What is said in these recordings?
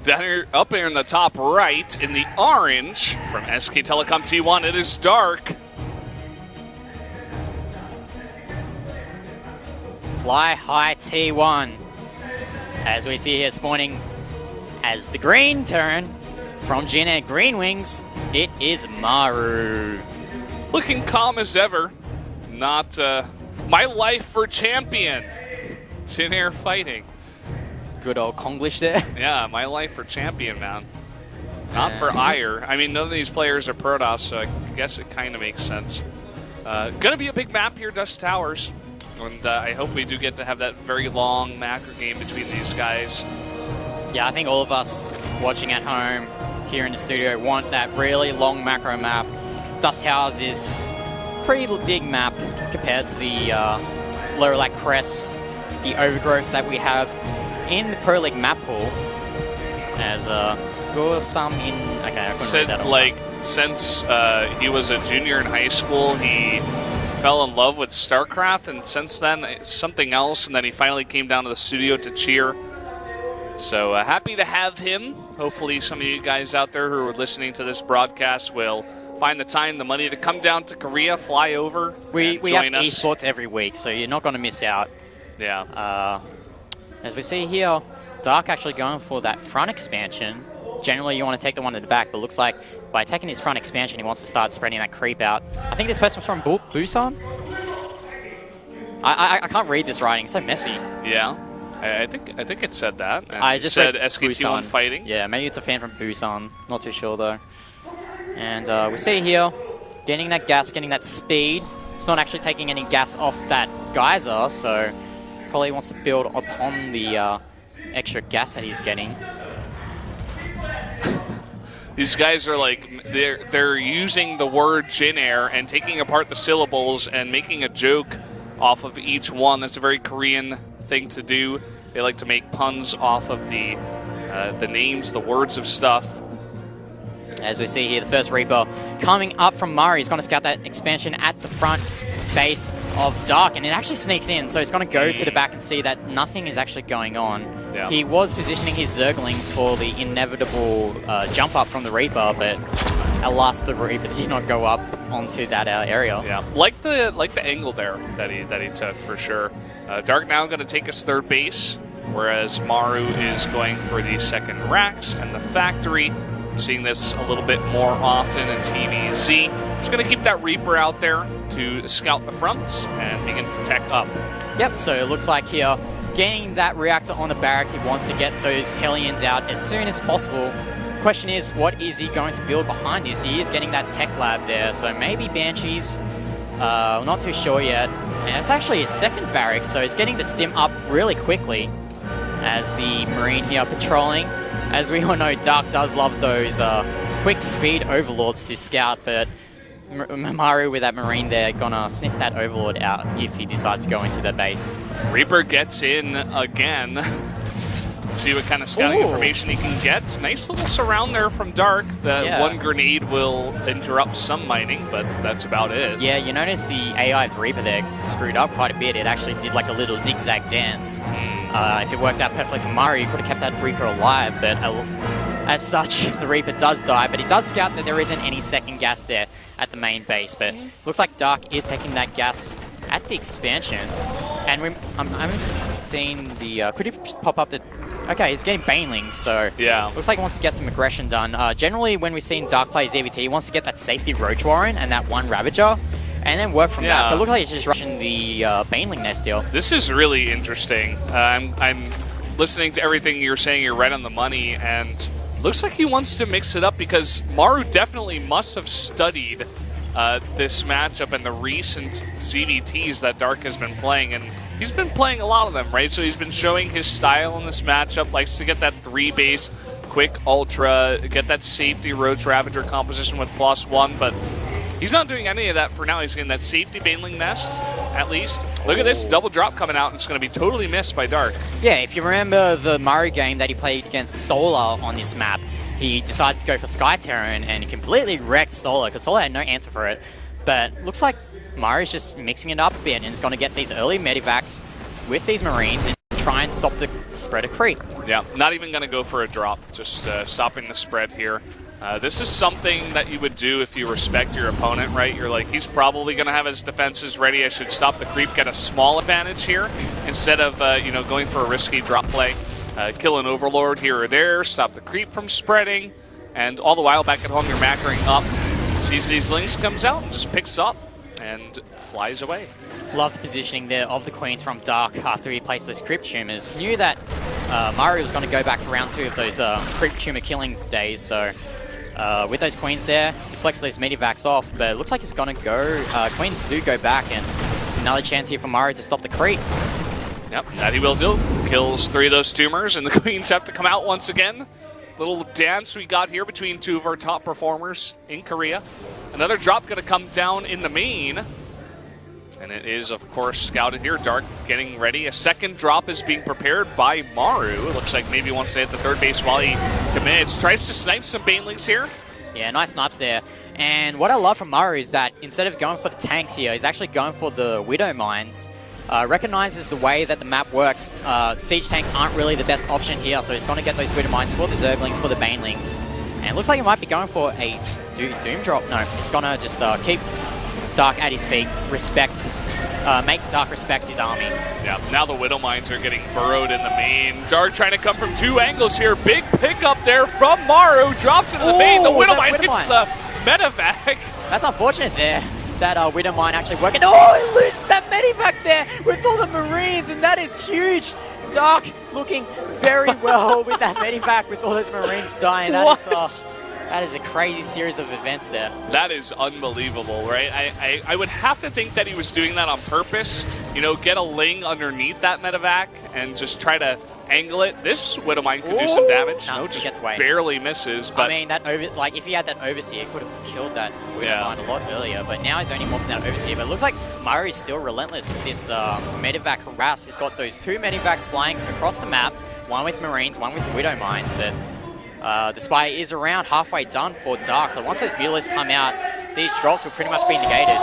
Down here, up here in the top right, in the orange, from SK Telecom T1, it is Dark. Fly high T1. As we see here spawning as the green Terran from Jin Air Green Wings, it is Maru. Looking calm as ever. Not my life for champion. Jin Air fighting. Good old Konglish there. Yeah, my life for champion, man. Not for ire. I mean, none of these players are Protoss, so I guess it kind of makes sense. Gonna be a big map here, Dust Towers. And I hope we do get to have that very long macro game between these guys. Yeah, I think all of us watching at home here in the studio want that really long macro map. Dust Towers is a pretty big map compared to the Lorelei Crests, the overgrowths that we have in the Pro League map pool. As for some in... Okay, I couldn't read that on like, since he was a junior in high school, he fell in love with Starcraft, and since then, something else, and then he finally came down to the studio to cheer. So happy to have him. Hopefully some of you guys out there who are listening to this broadcast will find the time, the money to come down to Korea, fly over, we join have us. esports every week, so you're not going to miss out. Yeah. As we see here, Dark actually going for that front expansion. Generally, you want to take the one at the back, but looks like by taking his front expansion, he wants to start spreading that creep out. I think this person's from Busan? I can't read this writing, it's so messy. Yeah. I think it said that. And I just said read SKT1 Busan. fighting. Yeah, maybe it's a fan from Busan. Not too sure though. And we see here, getting that gas, getting that speed. It's not actually taking any gas off that geyser, so probably wants to build upon the extra gas that he's getting. These guys are like, they're using the word Jin Air and taking apart the syllables and making a joke off of each one. That's a very Korean thing to do. They like to make puns off of the names, the words of stuff. As we see here, the first Reaper coming up from Murray. He's going to scout that expansion at the front base of Dark, and it actually sneaks in, so he's going to go to the back and see that nothing is actually going on. Yeah. He was positioning his Zerglings for the inevitable jump up from the Reaper, but alas, the Reaper did not go up onto that area. Yeah, like the angle there that he took for sure. Dark now going to take his third base, whereas Maru is going for the second racks and the factory. Seeing this a little bit more often in TVZ. Just going to keep that Reaper out there to scout the fronts and begin to tech up. Yep, so it looks like here, getting that reactor on the barracks, he wants to get those Hellions out as soon as possible. Question is, what is he going to build behind this? He is getting that tech lab there, so maybe Banshees, not too sure yet. And it's actually his second barracks, so he's getting the stim up really quickly as the Marine here patrolling. As we all know, Dark does love those quick speed overlords to scout, but Maru with that Marine there gonna sniff that overlord out if he decides to go into the base. Reaper gets in again. Let's see what kind of scouting information he can get. Nice little surround there from Dark. That one grenade will interrupt some mining, but that's about it. Yeah, you notice the AI of the Reaper there screwed up quite a bit. It actually did like a little zigzag dance. If it worked out perfectly for Maru, he could have kept that Reaper alive, but as such, the Reaper does die, but he does scout that there isn't any second gas there at the main base, but looks like Dark is taking that gas at the expansion, and I haven't seen the, could he just pop up the, okay, he's getting Banelings, so yeah, looks like he wants to get some aggression done. Generally, when we've seen Dark play ZVT, he wants to get that safety Roach Warren and that one Ravager, and then work from that. But it looks like he's just rushing the Baneling nest deal. This is really interesting. I'm listening to everything you're saying. You're right on the money, and looks like he wants to mix it up because Maru definitely must have studied this matchup and the recent ZVTs that Dark has been playing, and he's been playing a lot of them, right? So he's been showing his style in this matchup, likes to get that 3-base, quick ultra, get that safety Roach Ravager composition with +1, but he's not doing any of that for now. He's getting that safety Baneling nest, at least. Look at this double drop coming out, and it's going to be totally missed by Dark. Yeah, if you remember the Maru game that he played against Solar on this map, he decided to go for Sky Terran, and he completely wrecked Solar, because Solar had no answer for it. But looks like Maru's just mixing it up a bit, and is going to get these early medivacs with these Marines and try and stop the spread of creep. Yeah, not even going to go for a drop, just stopping the spread here. This is something that you would do if you respect your opponent, right? You're like, he's probably going to have his defenses ready. I should stop the creep, get a small advantage here instead of going for a risky drop play. Kill an overlord here or there, stop the creep from spreading, and all the while back at home you're macroing up. Sees these links, comes out and just picks up and flies away. Love the positioning there of the Queens from Dark after he placed those Crypt Tumors. Knew that Maru was going to go back for round 2 of those Crypt Tumor killing days, so with those Queens there, he flexed those Medivacs off, but it looks like it's going to go, Queens do go back, and another chance here for Maru to stop the creep. Yep, that he will do. Kills 3 of those tumors, and the Queens have to come out once again. Little dance we got here between 2 of our top performers in Korea. Another drop going to come down in the main. And it is, of course, scouted here. Dark getting ready. A second drop is being prepared by Maru. It looks like maybe wants to hit the third base while he commits. Tries to snipe some Banelings here. Yeah, nice snipes there. And what I love from Maru is that instead of going for the tanks here, he's actually going for the Widow Mines. Recognizes the way that the map works. Siege tanks aren't really the best option here, so he's going to get those Widow Mines for the Zerglings, for the Banelings. And it looks like he might be going for a Doom drop. No, he's going to just keep Dark at his feet, make Dark respect his army. Yeah, now the Widow Mines are getting burrowed in the main. Dark trying to come from 2 angles here. Big pickup there from Maru. Drops into the main. The Widow Mine hits the medevac. That's unfortunate there. That Widow Mine actually working. Oh, he loses that medivac there with all the Marines, and that is huge. Dark looking very well with that medivac with all those Marines dying. That is a crazy series of events there. That is unbelievable, right? I would have to think that he was doing that on purpose. You know, get a Ling underneath that medevac and just try to angle it. This Widow Mine could do some damage. No, just gets away. Barely misses. But I mean, if he had that Overseer, he could have killed that Widow Mine a lot earlier. But now he's only morphing that Overseer. But it looks like Maru is still relentless with this medevac harass. He's got those 2 medivacs flying across the map. One with Marines, one with Widow Mines. But the Spire is around halfway done for Dark. So once those Mules come out, these drops will pretty much be negated.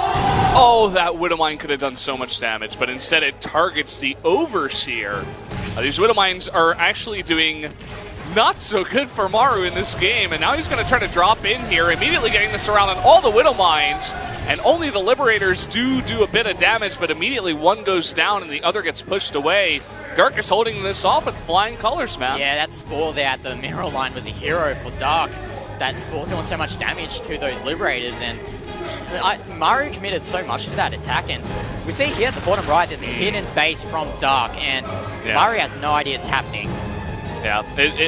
Oh, that Widow Mine could have done so much damage, but instead it targets the Overseer. These Widow Mines are actually doing not so good for Maru in this game, and now he's going to try to drop in here, immediately getting the surround on all the Widow Mines, and only the Liberators do a bit of damage, but immediately one goes down and the other gets pushed away. Dark is holding this off with flying colors, man. Yeah, that Spore there at the mineral line was a hero for Dark. That Spore doing so much damage to those Liberators, and Maru committed so much to that attack, and we see here at the bottom right there's a hidden base from Dark, and Maru has no idea it's happening. Yeah,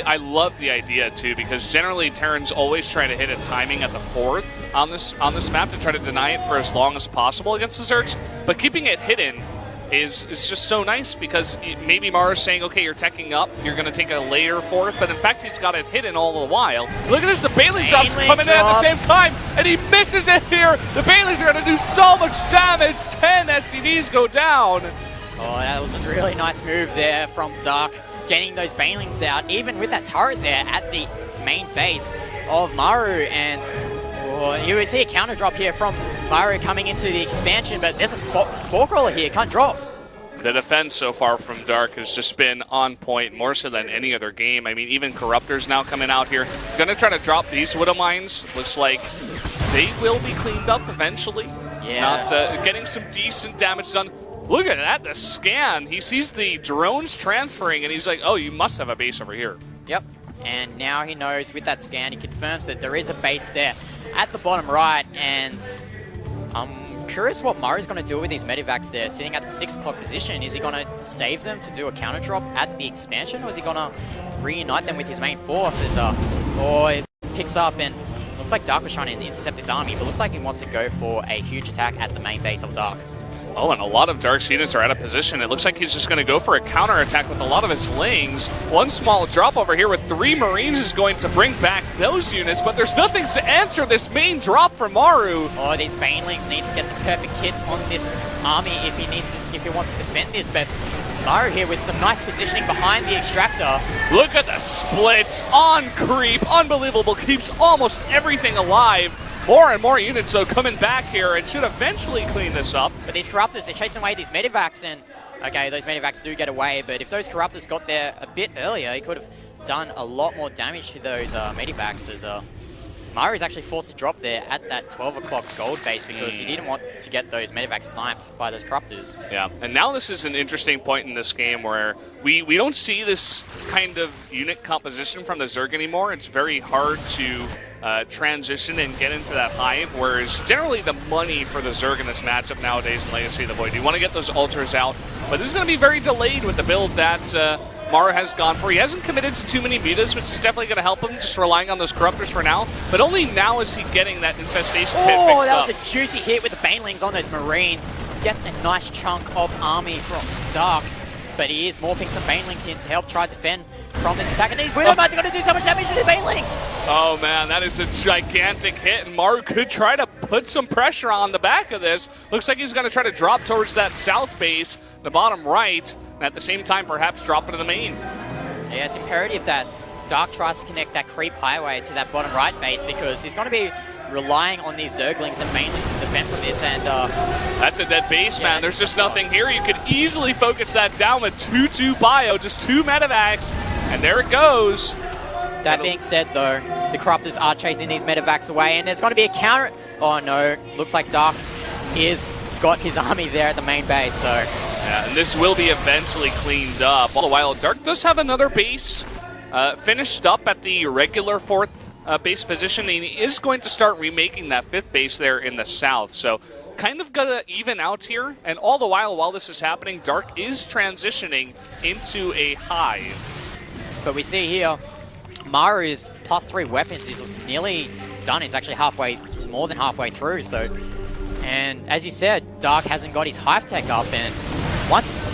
I love the idea too, because generally Terrans always try to hit a timing at the 4th on this map to try to deny it for as long as possible against the Zergs, but keeping it hidden is just so nice, because maybe Maru's saying, okay, you're teching up, you're going to take a later 4th, but in fact he's got it hidden all the while. Look at this, the Baneling drops coming in at the same time, and he misses it here. The Banelings are going to do so much damage. 10 SCVs go down. Oh, that was a really nice move there from Dark, getting those Banelings out, even with that turret there at the main base of Maru, and you would see a counter drop here from Maru coming into the expansion, but there's a Spore Crawler here, can't drop. The defense so far from Dark has just been on point, more so than any other game. I mean, even Corruptor's now coming out here. Gonna try to drop these Widow Mines. Looks like they will be cleaned up eventually. Yeah. Not getting some decent damage done. Look at that, the scan. He sees the drones transferring, and he's like, oh, you must have a base over here. Yep. And now he knows with that scan, he confirms that there is a base there at the bottom right, and I'm curious what Maru's going to do with these medivacs there, sitting at the 6 o'clock position. Is he going to save them to do a counter drop at the expansion, or is he going to reunite them with his main force? It picks up, and looks like Dark was trying to intercept his army, but looks like he wants to go for a huge attack at the main base of Dark. Oh, and a lot of Dark's units are out of position. It looks like he's just going to go for a counterattack with a lot of his Lings. One small drop over here with 3 Marines is going to bring back those units, but there's nothing to answer this main drop for Maru. Oh, these Banelings need to get the perfect hits on this army if he wants to defend this, but Maru here with some nice positioning behind the extractor. Look at the splits on creep. Unbelievable. Keeps almost everything alive. More and more units, though, coming back here and should eventually clean this up. But these Corruptors, they're chasing away these Medivacs, and Okay, those medivacs do get away, but if those Corruptors got there a bit earlier, he could have done a lot more damage to those medivacs, as Maru is actually forced to drop there at that 12 o'clock gold base because he didn't want to get those medivacs sniped by those Corruptors. Yeah, and now this is an interesting point in this game where we don't see this kind of unit composition from the Zerg anymore. It's very hard to transition and get into that hive, whereas generally the money for the Zerg in this matchup nowadays in Legacy of the Void, you want to get those altars out, but this is going to be very delayed with the build that Maru has gone for. He hasn't committed to too many mutas, which is definitely going to help him, just relying on those Corruptors for now, but only now is he getting that infestation pit fixed up. Oh, that was a juicy hit with the Banelings on those Marines. Gets a nice chunk of army from Dark, but he is morphing some Banelings in to help try to defend from this attack, and these Widowmites are going to do so much damage to the Banelings! Oh man, that is a gigantic hit, and Maru could try to put some pressure on the back of this. Looks like he's going to try to drop towards that south base, the bottom right, and at the same time perhaps drop into the main. Yeah, it's imperative that Dark tries to connect that creep highway to that bottom right base because he's going to be relying on these Zerglings and Banelings to defend from this, and that's a dead base, man. There's just nothing here. You could easily focus that down with 2-2 bio, just 2 medevacs, and there it goes. That being said, though, the Corruptors are chasing these medevacs away, and there's going to be a counter. Oh no, looks like Dark is got his army there at the main base, so. Yeah, and this will be eventually cleaned up. All the while, Dark does have another base finished up at the regular 4th base position, and he is going to start remaking that 5th base there in the south. So kind of gonna even out here, and all the while this is happening, Dark is transitioning into a hive. But we see here, Maru's +3 weapons is nearly done. It's actually halfway, more than halfway through. So, and as you said, Dark hasn't got his hive tech up, and once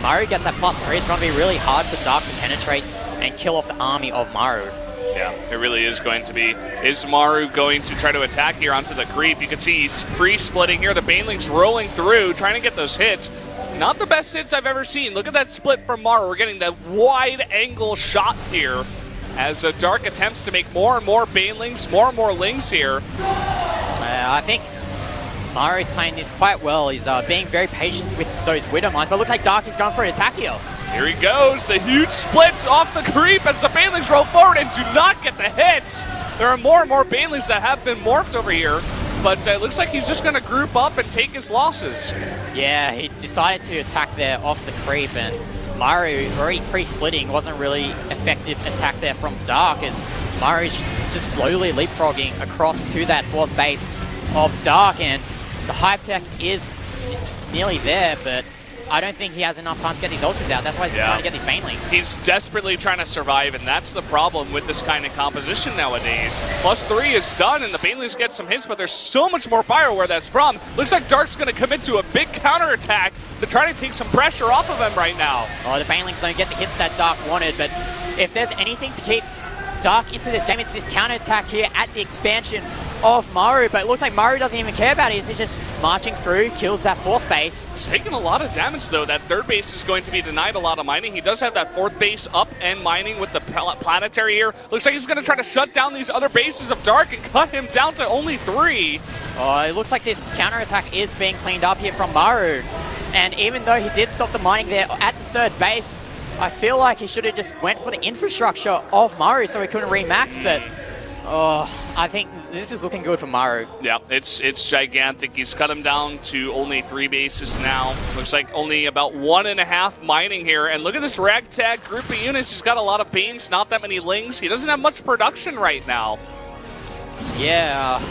Maru gets that +3, it's going to be really hard for Dark to penetrate and kill off the army of Maru. Yeah, it really is going to be. Is Maru going to try to attack here onto the creep? You can see he's free-splitting here. The Banelings rolling through, trying to get those hits. Not the best hits I've ever seen. Look at that split from Maru. We're getting that wide-angle shot here as Dark attempts to make more and more Banelings, more and more Lings here. I think Maru's playing this quite well. He's being very patient with those Widowmites, but it looks like Dark is going for an attack here. Here he goes, the huge splits off the creep as the Banelings roll forward and do not get the hits. There are more and more Banelings that have been morphed over here, but it looks like he's just going to group up and take his losses. Yeah, he decided to attack there off the creep, and Maru, already pre-splitting, wasn't really effective attack there from Dark, as Maru's just slowly leapfrogging across to that 4th base of Dark, and the hive tech is nearly there, but I don't think he has enough time to get these ultras out. That's why he's trying to get these Banelings. He's desperately trying to survive, and that's the problem with this kind of composition nowadays. +3 is done, and the Banelings get some hits, but there's so much more fire where that's from. Looks like Dark's going to commit to a big counterattack to try to take some pressure off of him right now. Oh, the Banelings don't get the hits that Dark wanted, but if there's anything to keep Dark into this game, it's this counterattack here at the expansion of Maru, but it looks like Maru doesn't even care about it. He's just marching through, kills that 4th base. He's taking a lot of damage, though. That 3rd base is going to be denied a lot of mining. He does have that 4th base up and mining with the planetary here. Looks like he's going to try to shut down these other bases of Dark and cut him down to only 3. Oh, it looks like this counterattack is being cleaned up here from Maru. And even though he did stop the mining there at the 3rd base, I feel like he should have just went for the infrastructure of Maru so he couldn't remax, but I think this is looking good for Maru. Yeah, it's gigantic. He's cut him down to only 3 bases now. Looks like only about 1.5 mining here. And look at this ragtag group of units. He's got a lot of beans, not that many Lings. He doesn't have much production right now. Yeah,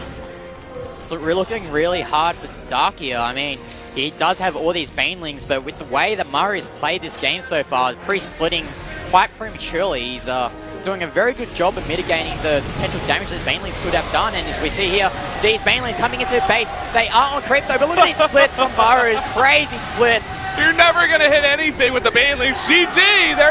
so we're looking really hard for Dark here. I mean, he does have all these Banelings, but with the way that Maru has played this game so far, pre-splitting quite prematurely, he's doing a very good job of mitigating the potential damage that Banelings could have done. And as we see here, these Banelings coming into base, they are on creep though, but look at these splits from Maru, crazy splits. You're never going to hit anything with the Banelings. GG, there